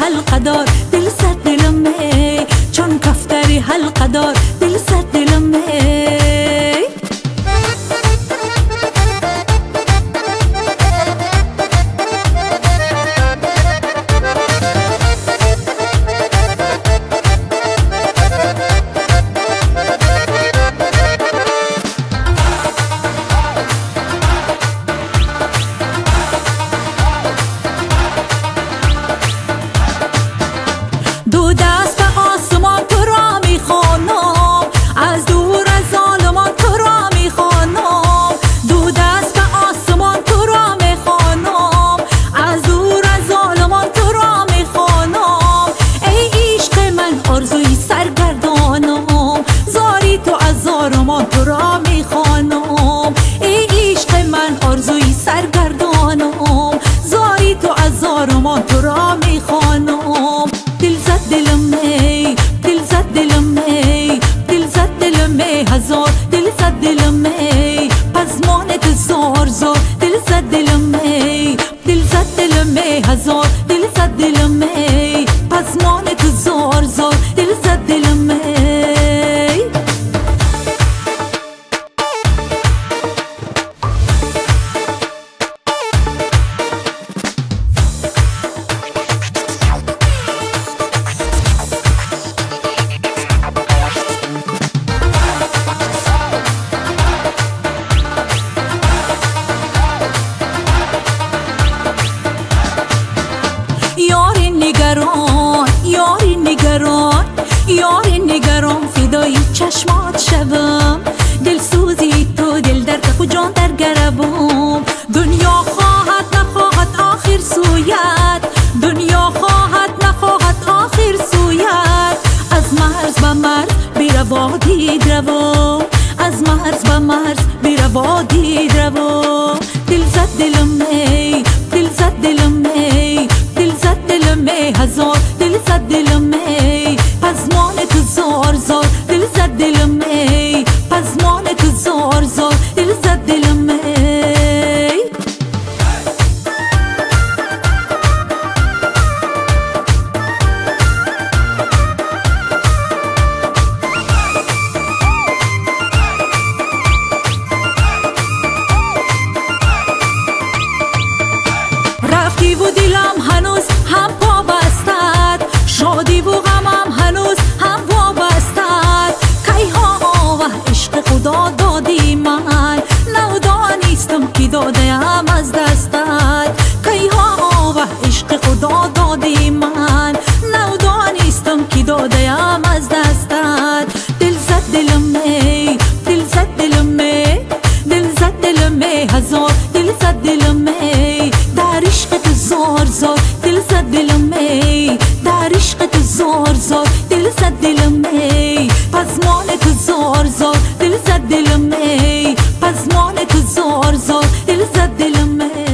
حلقه دار دل زد دلم می، چون کفتری حلقه دار دل زد دلم می. دو دست به آسمان تو را میخوانم، از دور از ظالمان تو را میخوانم. دو دست به آسمان تو را میخوانم، از دور از ظالمان تو را میخوانم. ای عشق من آرزوی سرگردانم، زاری تو از زارمان تو را میخوانم. ای عشق من آرزوی سرگردانم، زاری تو از زارمان تو را میخوانم. دل زد دلم می، دل زد دلم می، دل زد دلم می هزار، دل زد دلم می پزمانت زار زار. دل زد دلم می، دل زد دلم می هزار، دل زد دلم می پزمانت زار زار. دل زد دلم می. یاری نگران، یاری نگران، یاری نگران فدای چشمات شوم. دل سوزی تو دل درد و جان در گربم. دنیا خواهد نخواهد آخر سویت، دنیا خواهد نخواهد آخر سویت. از مرز به مرز بیروا دید روم، از مرز به مرز بیروا دید روم. دل زد دلم می، دل زد دلم می، دل زد دلم می هزار، دل زد دلم می پزمان تو زار زار. دل زد دلم می پزمان تو زار زار. دل زد دلم می. رفتی و دلم هنوز هم پا بستد، شادی و غمم هنوز هم وابستد. کی ها و عشق خدا دادی من، نودانیستم که دادم از دستت. کی ها و عشق خدا دادی من، نودانیستم که دادم از دستت. دل زد دلم می، دل زد دلم می، دل زد دلم می هزار، دل زد دلم می در عشق تو زار زار. دل زد دلم می در عشق تو زار زار. دل زد دلم می پزمان تو زار زار. دل زد دلم می پزمان تو زار زار. دل زد دلم می.